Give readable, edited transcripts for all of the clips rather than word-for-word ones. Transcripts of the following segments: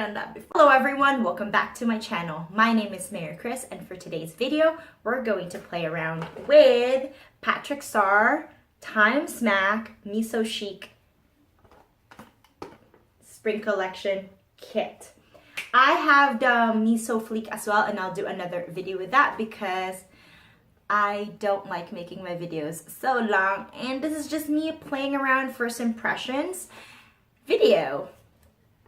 done that before. Hello everyone, welcome back to my channel. My name is Mary Chris, and for today's video, we're going to play around with Patrick Starr Time Smack Miso Chic Spring Collection Kit. I have the Miso Fleek as well, and I'll do another video with that because I don't like making my videos so long, and this is just me playing around first impressions video.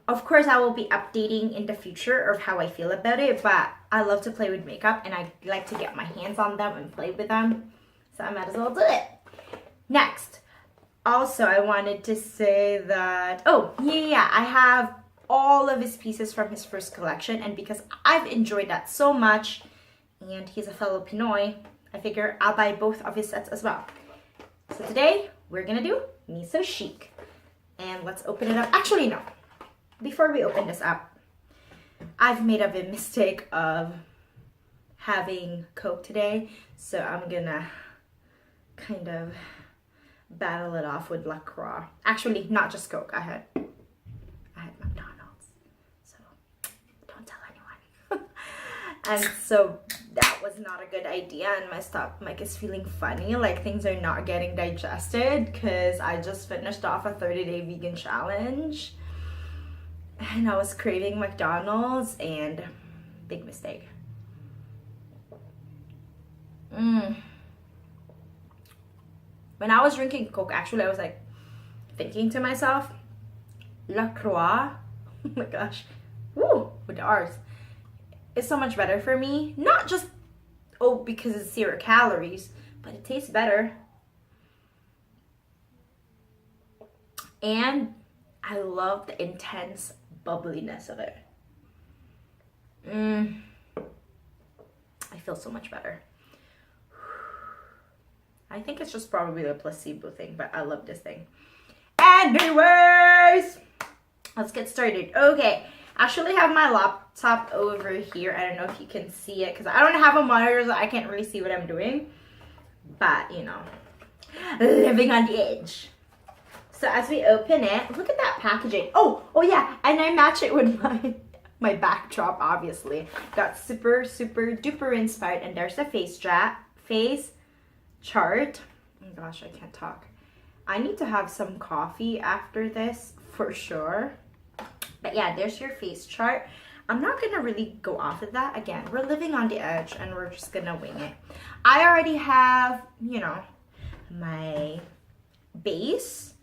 Of course, I will be updating in the future of how I feel about it, but I love to play with makeup and I like to get my hands on them and play with them, so I might as well do it. Next, also I wanted to say that, I have all of his pieces from his first collection, and because I've enjoyed that so much and he's a fellow Pinoy, I figure I'll buy both of his sets as well. So today we're gonna do Miso Chic, and let's open it up. Actually, no. Before we open this up, I've made up a mistake of having Coke today, so I'm gonna kind of battle it off with LaCroix. Actually, not just Coke. I had McDonald's, so don't tell anyone. And so that was not a good idea, and my stomach is feeling funny, like things are not getting digested because I just finished off a 30-day vegan challenge. And I was craving McDonald's, and big mistake. When I was drinking Coke, actually, I was like thinking to myself, LaCroix, oh my gosh, woo, with the R's, is so much better for me. Not just, because it's 0 calories, but it tastes better. And I love the intense bubbliness of it. I feel so much better. I think it's just probably a placebo thing, but I love this thing. Anyways, let's get started. Okay, I actually have my laptop over here. I don't know if you can see it because I don't have a monitor, so I can't really see what I'm doing. But, you know, living on the edge. So as we open it, look at that packaging. Oh yeah, and I match it with my backdrop, obviously. Got super duper inspired, and there's a face chart. Oh my gosh, I can't talk. I need to have some coffee after this for sure. But yeah, there's your face chart. I'm not gonna really go off of that. Again, we're living on the edge and we're just gonna wing it. I already have, my base.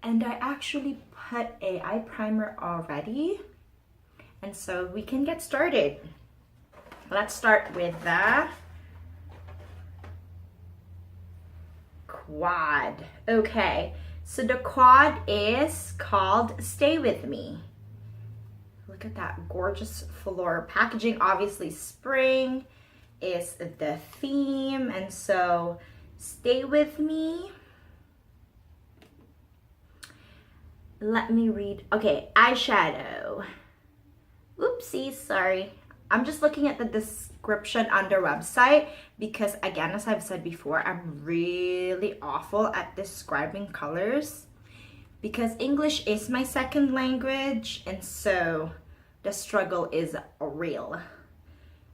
And I actually put a eye primer already. And so we can get started. Let's start with the quad. Okay, so the quad is called Stay With Me. Look at that gorgeous floral packaging. Obviously, spring is the theme. And so Stay With Me. Let me read. Okay, eyeshadow. Oopsies, sorry. I'm just looking at the description on their website because, again, as I've said before, I'm really awful at describing colors because English is my second language, and so the struggle is real.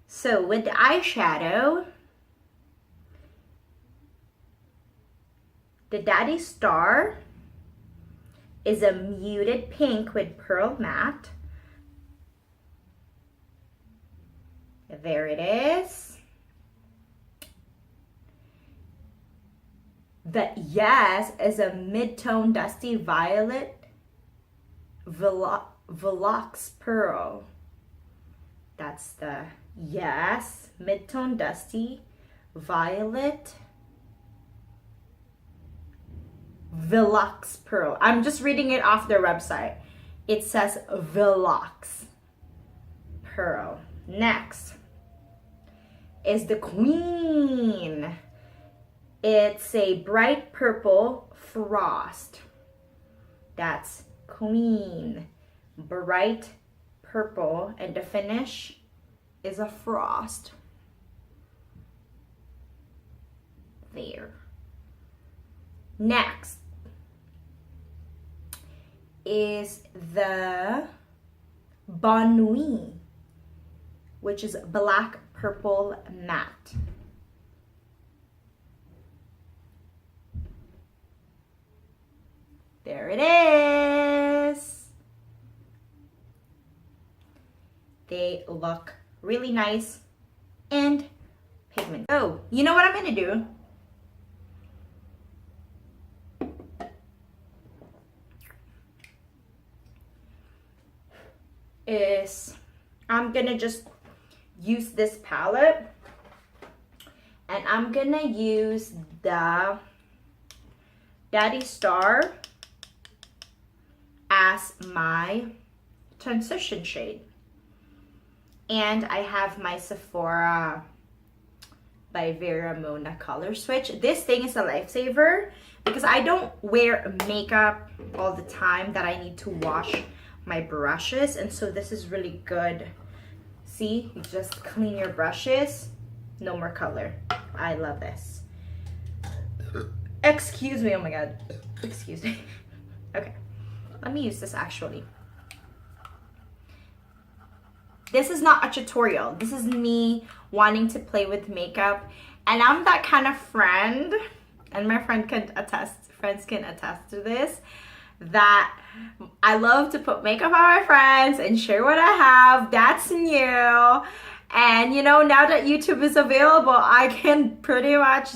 So with the eyeshadow, the Daddy Star is a muted pink with pearl matte. There it is. The Yes is a mid-tone dusty violet Velox Pearl. That's the Yes, mid-tone dusty violet Velox Pearl. I'm just reading it off their website. It says Velox Pearl. Next is the Queen. It's a bright purple frost. That's Queen. Bright purple, and the finish is a frost. There. Next is the Bon Nuit, which is black purple matte. There it is. They look really nice and pigmented. Oh, you know what I'm gonna do? Is I'm gonna just use this palette, and I'm gonna use the Daddy Star as my transition shade. And I have my Sephora by Vera Mona color switch. This thing is a lifesaver because I don't wear makeup all the time that I need to wash my brushes, and so this is really good. See, you just clean your brushes, no more color. I love this. Excuse me, oh my god, excuse me. Okay, let me use this actually. This is not a tutorial. This is me wanting to play with makeup, and I'm that kind of friend, and my friends can attest to this, that I love to put makeup on my friends and share what I have. That's new. And you know, now that YouTube is available, I can pretty much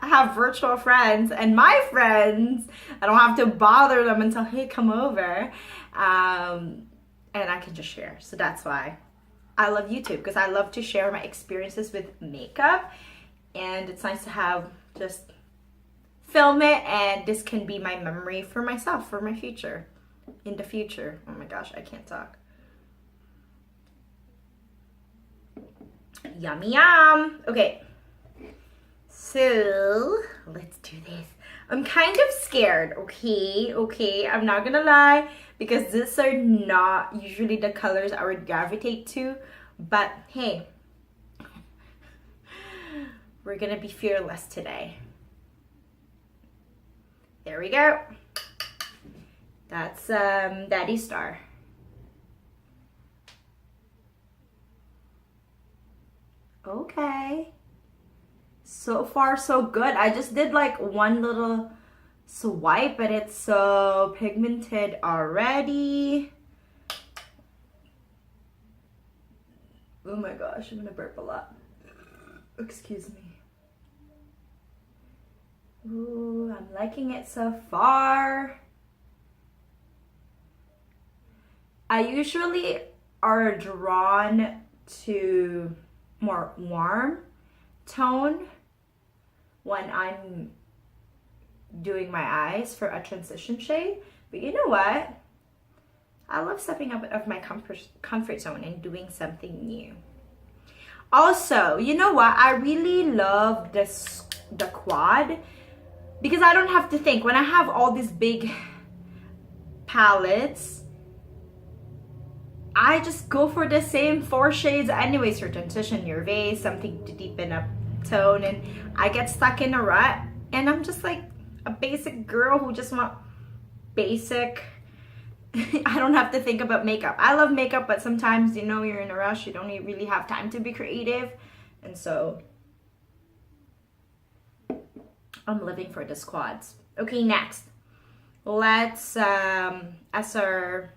have virtual friends, and my friends, I don't have to bother them until, hey, come over. And I can just share. So that's why I love YouTube, because I love to share my experiences with makeup, and it's nice to have just film it, and this can be my memory for myself, for my future, in the future. Oh my gosh, I can't talk. Yummy yum. Okay, so let's do this. I'm kind of scared, okay, I'm not gonna lie, because these are not usually the colors I would gravitate to, but hey, we're gonna be fearless today. There we go. That's Daddy Star. Okay. So far so good. I just did like one little swipe, but it's so pigmented already. Oh my gosh, I'm gonna burp a lot. Excuse me. Ooh, I'm liking it so far. I usually are drawn to more warm tone when I'm doing my eyes for a transition shade. But you know what? I love stepping out of my comfort zone and doing something new. Also, you know what? I really love the quad, because I don't have to think. When I have all these big palettes, I just go for the same 4 shades anyways for transition, your vase, something to deepen up tone, and I get stuck in a rut, and I'm just like a basic girl who just want basic. I don't have to think about makeup. I love makeup, but sometimes, you know, you're in a rush, you don't really have time to be creative, and so I'm living for the squads. Okay, next, let's as our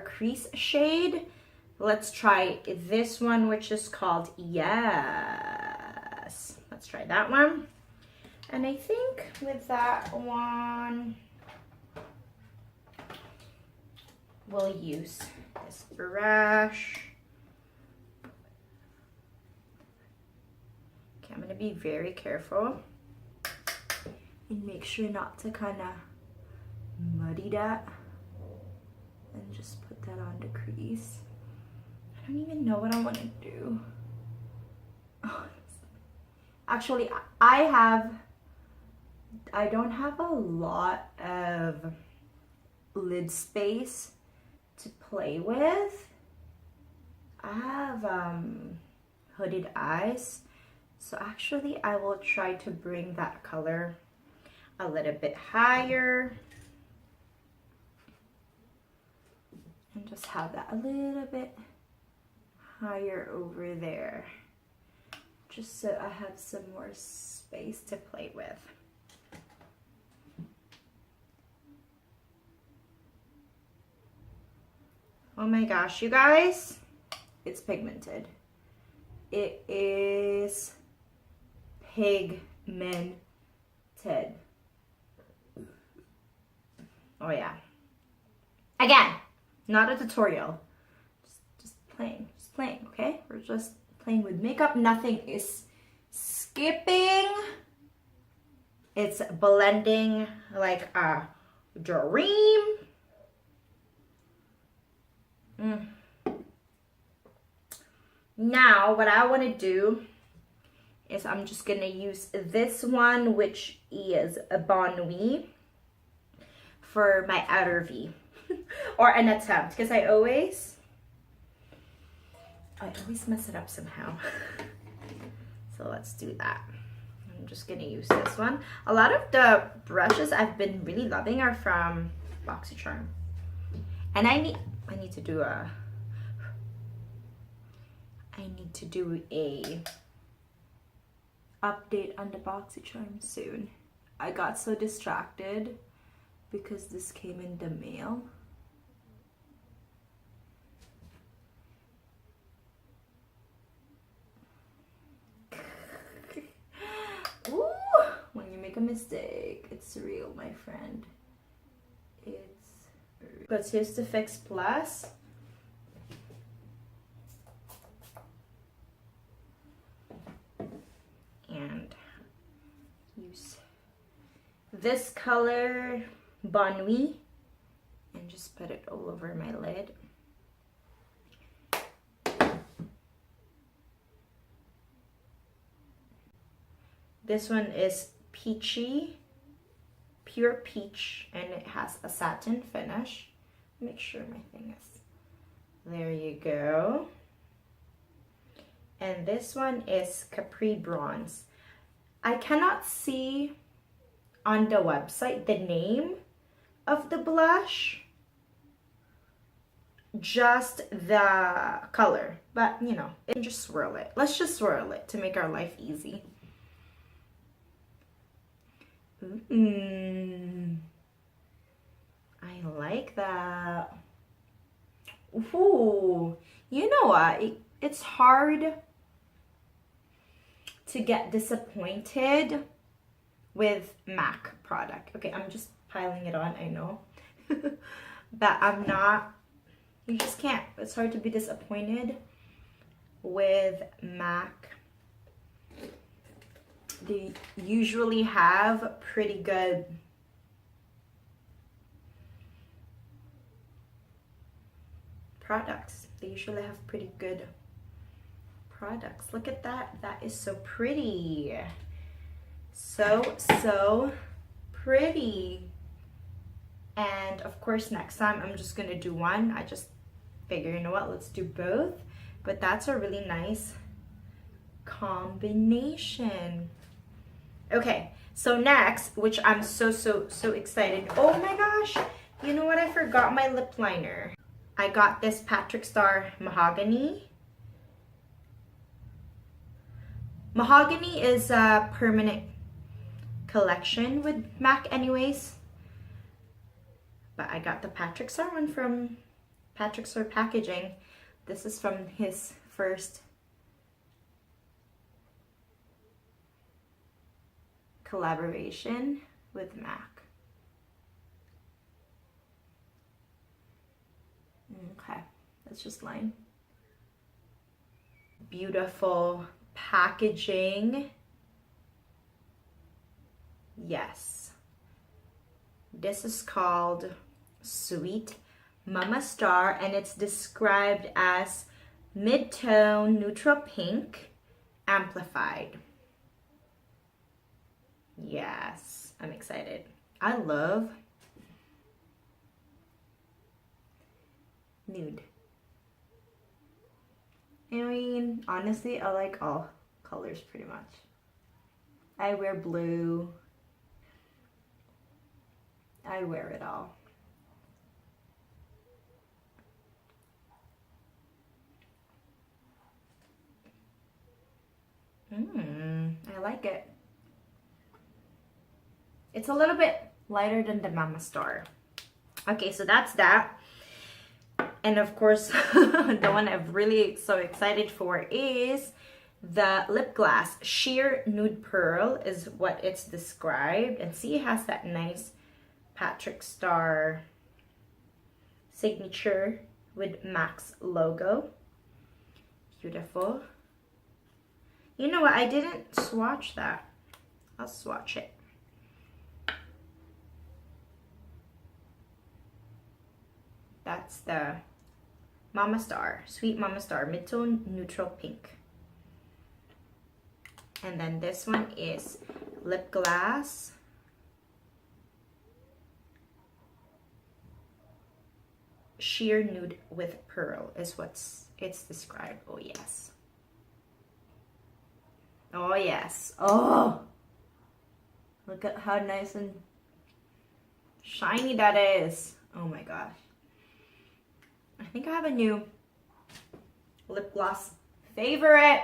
crease shade, let's try this one, which is called Yes. Let's try that one. And I think with that one, we'll use this brush. Okay, I'm gonna be very careful and make sure not to kind of muddy that, and just put that on the crease. I don't even know what I want to do. Actually, I don't have a lot of lid space to play with. I have hooded eyes, so actually I will try to bring that color a little bit higher. And just have that a little bit higher over there, just so I have some more space to play with. Oh my gosh, you guys, it's pigmented. It is pigmented. Oh yeah. Again, not a tutorial. Just playing, okay? We're just playing with makeup. Nothing is skipping. It's blending like a dream. Now, what I want to do is I'm just going to use this one, which is a Bon Nuit, for my outer V. Or an attempt, because I always mess it up somehow. So let's do that. I'm just gonna use this one. A lot of the brushes I've been really loving are from BoxyCharm, and I need to do a update on the BoxyCharm soon. I got so distracted because this came in the mail. Ooh, when you make a mistake, it's real, my friend. It's real. But here's the Fix Plus. And use this color, Bon Nuit, and just put it all over my lid. This one is peachy, pure peach, and it has a satin finish. Make sure my thing is, there you go. And this one is Capri Bronze. I cannot see on the website the name of the blush, just the color, but you know, and just swirl it. Let's just swirl it to make our life easy. I like that. Ooh, you know what? It's hard to get disappointed with MAC product. Okay, I'm just piling it on, I know. But I'm not, you just can't. It's hard to be disappointed with MAC. They usually have pretty good products. They usually have pretty good products. Look at that. That is so pretty. So pretty. And of course, next time I'm just gonna do one. I just figure, you know what, let's do both. But that's a really nice combination. Okay, so next, which I'm so excited. Oh my gosh, you know what? I forgot my lip liner. I got this Patrick Star Mahogany. Mahogany is a permanent collection with MAC anyways. But I got the Patrick Star one from Patrick Star Packaging. This is from his first collaboration with MAC. Okay, let's just line. Beautiful packaging. Yes. This is called Sweet Mama Star, and it's described as mid-tone neutral pink amplified. Yes, I'm excited. I love nude. I mean, honestly, I like all colors pretty much. I wear blue. I wear it all. like it. It's a little bit lighter than the Mama Star. Okay, so that's that. And of course, the one I'm really so excited for is the lip gloss. Sheer Nude Pearl is what it's described. And see, it has that nice Patrick Star signature with MAC's logo. Beautiful. You know what? I didn't swatch that. I'll swatch it. That's the Mama Star, Sweet Mama Star, Midtone Neutral Pink. And then this one is Lip Gloss. Sheer Nude with Pearl is it's described. Oh yes. Oh yes. Oh! Look at how nice and shiny that is. Oh my gosh. I think I have a new lip gloss favorite.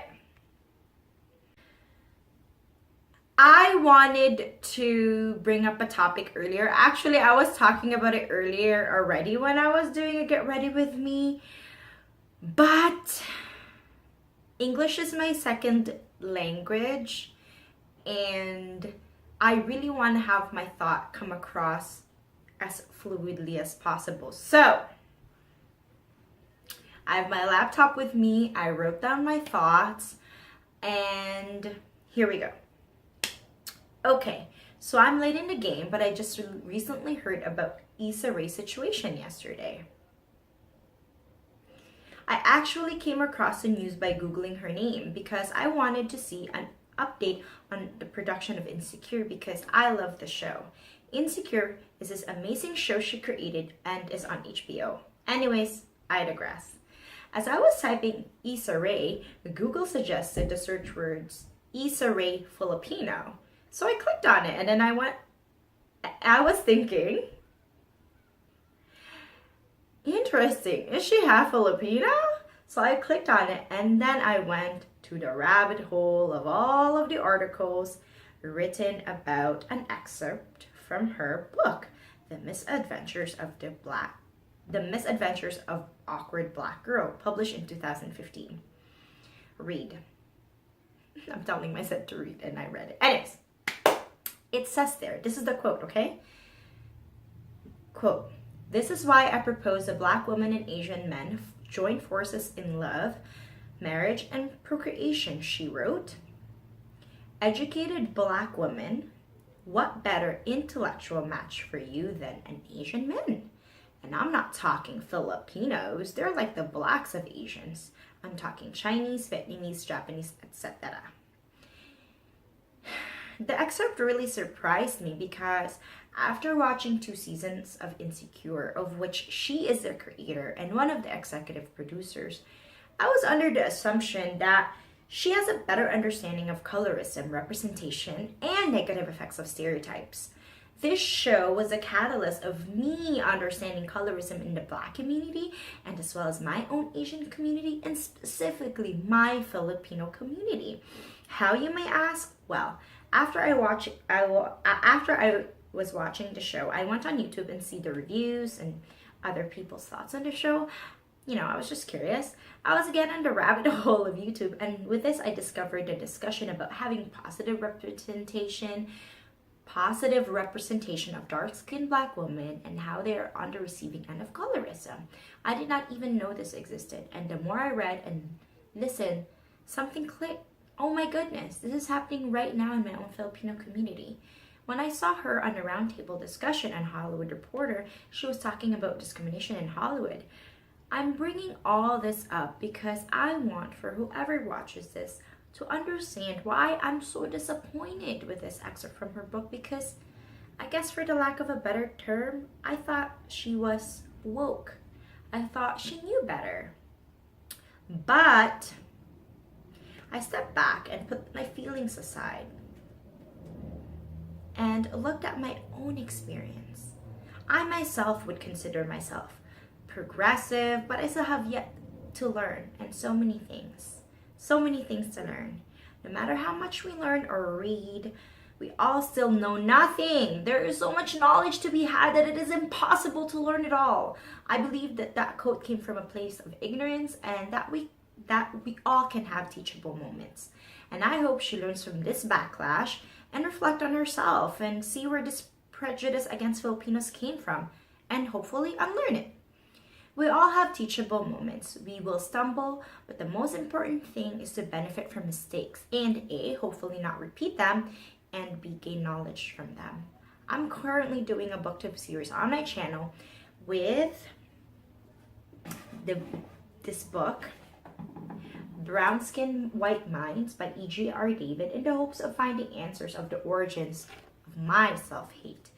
I wanted to bring up a topic earlier. Actually, I was talking about it earlier already when I was doing a Get Ready With Me. But English is my second language, and I really want to have my thought come across as fluidly as possible. So I have my laptop with me. I wrote down my thoughts, and here we go. Okay, so I'm late in the game, but I just recently heard about Issa Rae's situation yesterday. I actually came across the news by Googling her name because I wanted to see an update on the production of Insecure because I love the show. Insecure is this amazing show she created and is on HBO. Anyways, I digress. As I was typing Issa Rae, Google suggested the search words Issa Rae Filipino. So I clicked on it, and then I was thinking, interesting, is she half Filipino? So I clicked on it, and then I went to the rabbit hole of all of the articles written about an excerpt from her book, The Misadventures of Awkward Black Girl, published in 2015. Read. I'm telling myself to read, and I read it. Anyways. It says there, this is the quote, okay? Quote, "This is why I propose a Black woman and Asian men join forces in love, marriage, and procreation," she wrote. "Educated Black woman, what better intellectual match for you than an Asian man? And I'm not talking Filipinos, they're like the blacks of Asians. I'm talking Chinese, Vietnamese, Japanese, etc." The excerpt really surprised me because after watching 2 seasons of Insecure, of which she is the creator and one of the executive producers, I was under the assumption that she has a better understanding of colorism, representation, and negative effects of stereotypes. This show was a catalyst of me understanding colorism in the Black community and as well as my own Asian community and specifically my Filipino community. How, you may ask? Well, after I was watching the show, I went on YouTube and see the reviews and other people's thoughts on the show. You know, I was just curious. I was again in the rabbit hole of YouTube, and with this I discovered a discussion about having positive representation of dark-skinned Black women and how they are on the receiving end of colorism. I did not even know this existed, and the more I read and listened, something clicked. Oh my goodness, this is happening right now in my own Filipino community. When I saw her on a roundtable discussion on Hollywood Reporter, she was talking about discrimination in Hollywood. I'm bringing all this up because I want for whoever watches this to understand why I'm so disappointed with this excerpt from her book, because I guess for the lack of a better term, I thought she was woke. I thought she knew better. But I stepped back and put my feelings aside and looked at my own experience. I myself would consider myself progressive, but I still have yet to learn, and so many things to learn. No matter how much we learn or read, we all still know nothing. There is so much knowledge to be had that it is impossible to learn it all. I believe that that quote came from a place of ignorance, and that we all can have teachable moments. And I hope she learns from this backlash and reflect on herself and see where this prejudice against Filipinos came from, and hopefully unlearn it. We all have teachable moments. We will stumble, but the most important thing is to benefit from mistakes and hopefully not repeat them, and gain knowledge from them. I'm currently doing a booktube series on my channel with this book, Brown Skin, White Minds by E.G.R. David, in the hopes of finding answers of the origins of my self-hate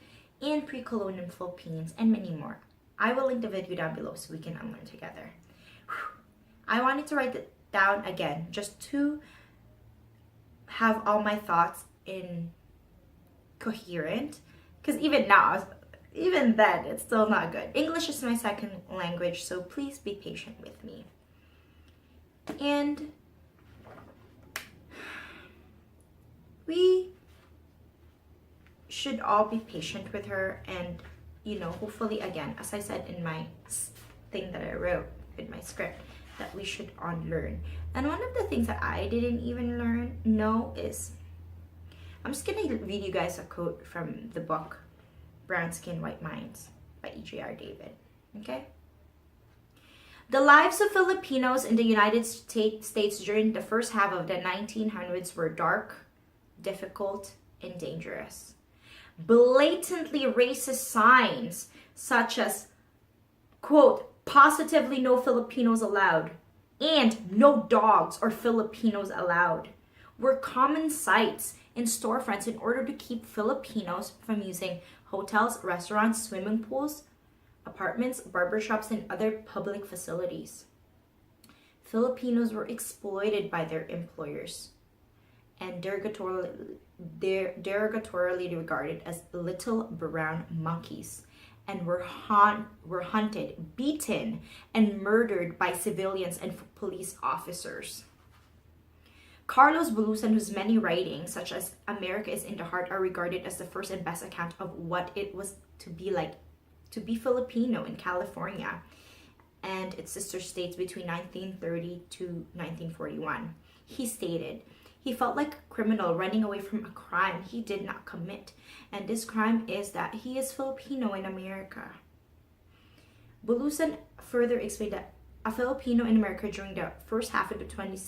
and pre-colonial Philippines and many more. I will link the video down below so we can unlearn together. I wanted to write it down again just to have all my thoughts in coherent, because even then it's still not good. English is my second language, so please be patient with me. And we should all be patient with her, and hopefully, again, as I said in my thing that I wrote in my script, that we should unlearn. And one of the things that I didn't even know is, I'm just gonna read you guys a quote from the book Brown Skin, White Minds by E.G.R. David. Okay? The lives of Filipinos in the United States during the first half of the 1900s were dark, difficult, and dangerous. Blatantly racist signs such as, quote, positively no Filipinos allowed and no dogs or Filipinos allowed were common sights in storefronts in order to keep Filipinos from using hotels, restaurants, swimming pools, apartments, barbershops, and other public facilities. Filipinos were exploited by their employers and derogatorily regarded as little brown monkeys, and were hunted, beaten, and murdered by civilians and police officers. Carlos Bulusan, whose many writings, such as America is in the Heart, are regarded as the first and best account of what it was to be like to be Filipino in California and its sister states between 1930 to 1941. He stated, he felt like a criminal running away from a crime he did not commit, and this crime is that he is Filipino in America. Bulusan further explained that a Filipino in America during the first half of the 20th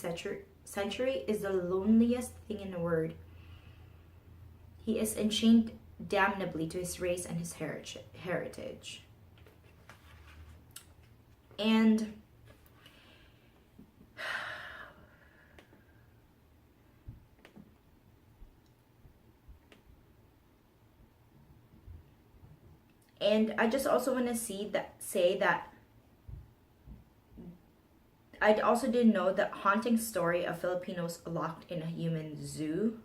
century is the loneliest thing in the world. He is enchained damnably to his race and his heritage. And I just also want to say that I also didn't know the haunting story of Filipinos locked in a human zoo.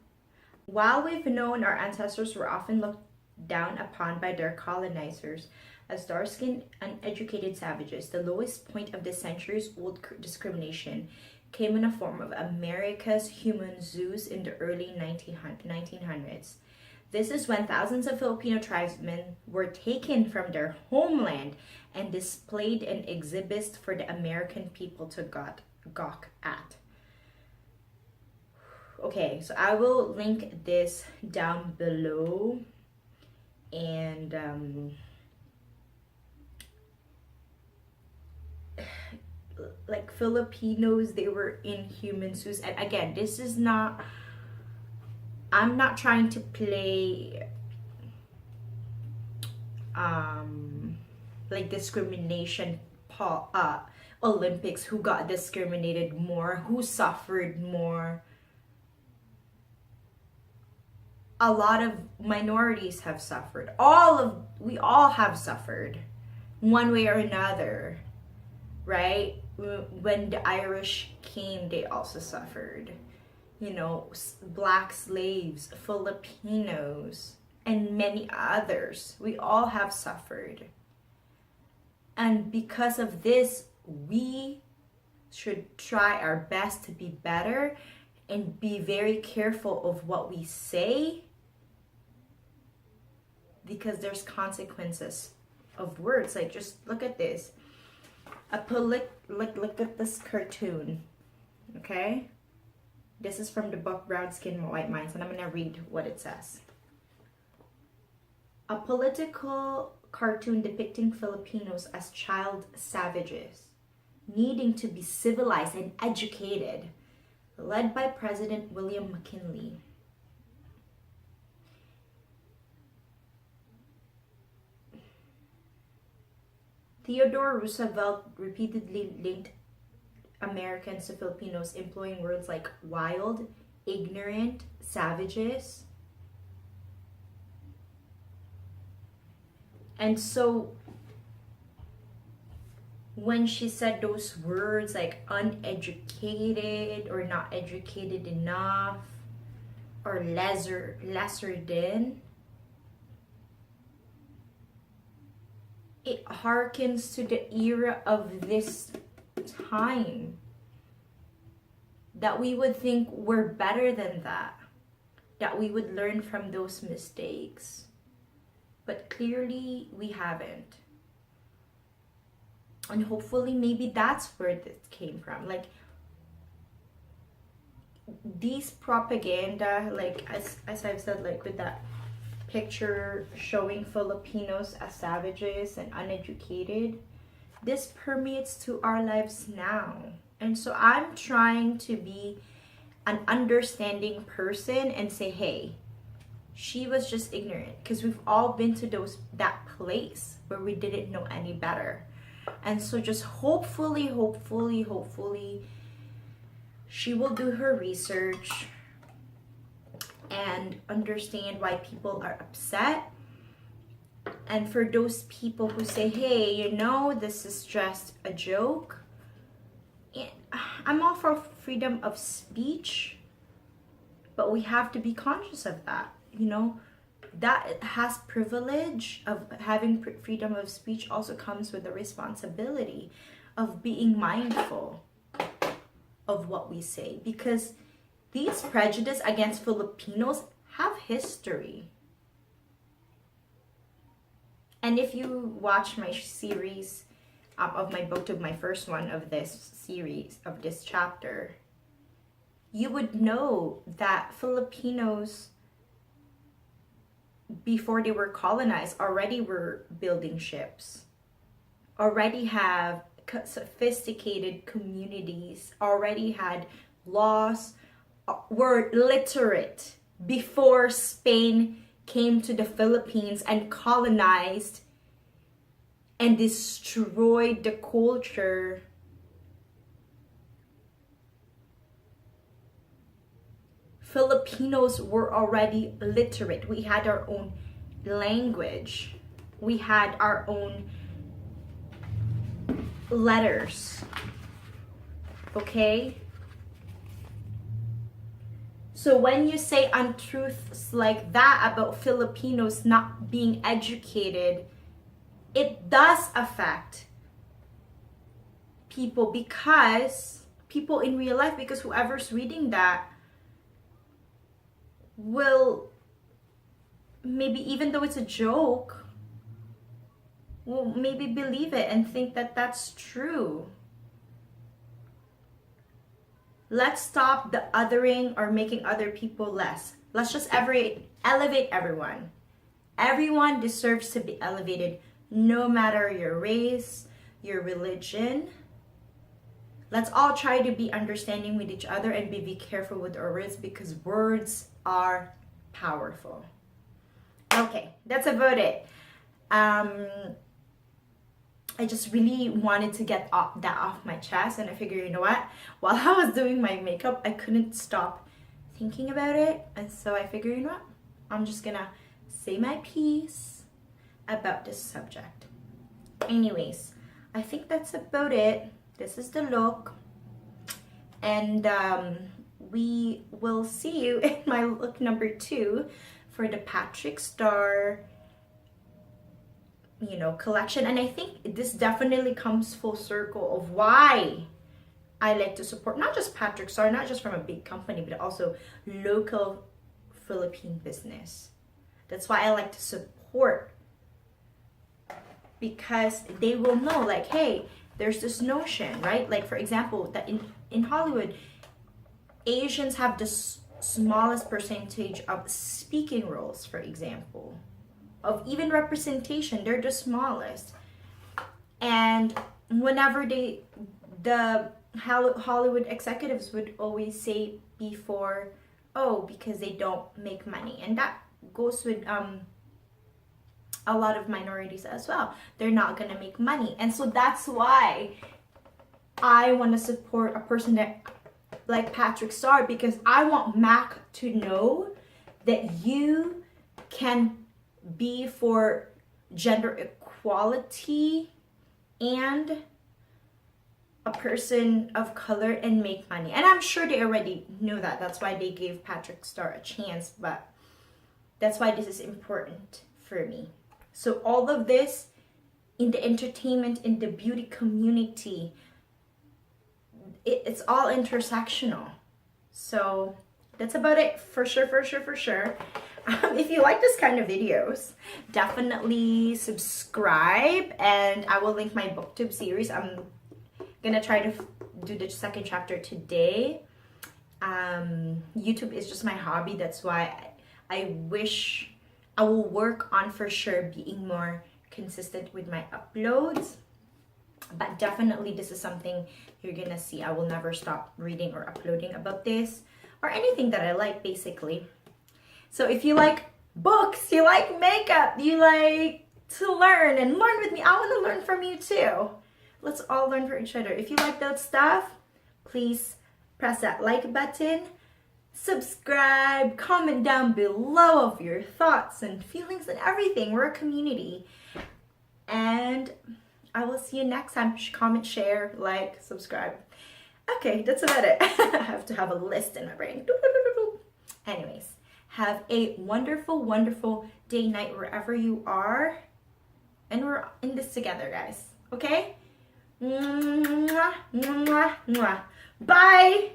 While we've known our ancestors were often looked down upon by their colonizers as dark-skinned, uneducated savages, the lowest point of the centuries-old discrimination came in the form of America's human zoos in the early 1900s. This is when thousands of Filipino tribesmen were taken from their homeland and displayed in exhibits for the American people to gawk at. Okay, so I will link this down below, and like Filipinos, they were in human zoos. And again, this is not, I'm not trying to play like discrimination Olympics, who got discriminated more, who suffered more. A lot of minorities have suffered. We all have suffered one way or another, right? When the Irish came, they also suffered. You know, black slaves, Filipinos, and many others. We all have suffered. And because of this, we should try our best to be better and be very careful of what we say, because there's consequences of words. Like, just look at this. Look at this cartoon, okay? This is from the book Brown Skin, White Minds, and I'm gonna read what it says. A political cartoon depicting Filipinos as child savages, needing to be civilized and educated, led by President William McKinley. Theodore Roosevelt repeatedly linked Americans to Filipinos, employing words like wild, ignorant, savages. And so when she said those words like uneducated or not educated enough or lesser than, it harkens to the era of this time, that we would think we're better than that we would learn from those mistakes. But clearly we haven't. And hopefully maybe that's where this came from. Like, these propaganda, like as I've said, like with that picture showing Filipinos as savages and uneducated, this permeates to our lives now. And so I'm trying to be an understanding person and say, hey, she was just ignorant, because we've all been to that place where we didn't know any better. And so just hopefully she will do her research and understand why people are upset. And for those people who say, hey, you know, this is just a joke, I'm all for freedom of speech, but we have to be conscious of that. You know, that has privilege of having freedom of speech also comes with the responsibility of being mindful of what we say, because these prejudice against Filipinos have history. And if you watch my series of my BookTube, my first one of this series, of this chapter, you would know that Filipinos, before they were colonized, already were building ships, already have sophisticated communities, already had laws, were literate before Spain came to the Philippines and colonized and destroyed the culture. Filipinos were already literate. We had our own language. We had our own letters. Okay? So when you say untruths like that about Filipinos not being educated, it does affect people, because people in real life, because whoever's reading that will, maybe even though it's a joke, will maybe believe it and think that that's true. Let's stop the othering or making other people less. Let's just elevate everyone. Everyone deserves to be elevated, no matter your race, your religion. Let's all try to be understanding with each other and be careful with our words, because words are powerful. Okay, that's about it. I just really wanted to get that off my chest, and I figured, you know what? While I was doing my makeup, I couldn't stop thinking about it, and so I figured, you know what? I'm just gonna say my piece about this subject. Anyways, I think that's about it. This is the look, and we will see you in my look number 2 for the Patrick Star, collection. And I think this definitely comes full circle of why I like to support not just Patrick Star, not just from a big company, but also local Philippine business. That's why I like to support, because they will know, like, hey, there's this notion, right? Like, for example, that in Hollywood, Asians have the smallest percentage of speaking roles, for example, of even representation. They're the smallest. And whenever the Hollywood executives would always say before, oh, because they don't make money. And that goes with a lot of minorities as well. They're not gonna make money. And so that's why I want to support a person that like Patrick Star, because I want Mac to know that you can be for gender equality and a person of color and make money. And I'm sure they already know that. That's why they gave Patrick Star a chance, but that's why this is important for me. So all of this in the entertainment, in the beauty community, it's all intersectional. So that's about it for sure. If you like this kind of videos, definitely subscribe, and I will link my booktube series. I'm gonna try to do the second chapter today. YouTube is just my hobby. That's why I wish I will work on for sure being more consistent with my uploads. But definitely this is something you're gonna see. I will never stop reading or uploading about this or anything that I like, basically. So if you like books, you like makeup, you like to learn and learn with me, I want to learn from you too. Let's all learn from each other. If you like that stuff, please press that like button, subscribe, comment down below of your thoughts and feelings and everything. We're a community. And I will see you next time. Comment, share, like, subscribe. Okay, that's about it. I have to have a list in my brain. Anyways, have a wonderful, wonderful day, night, wherever you are. And we're in this together, guys. Okay? Mwah, mwah, mwah. Bye!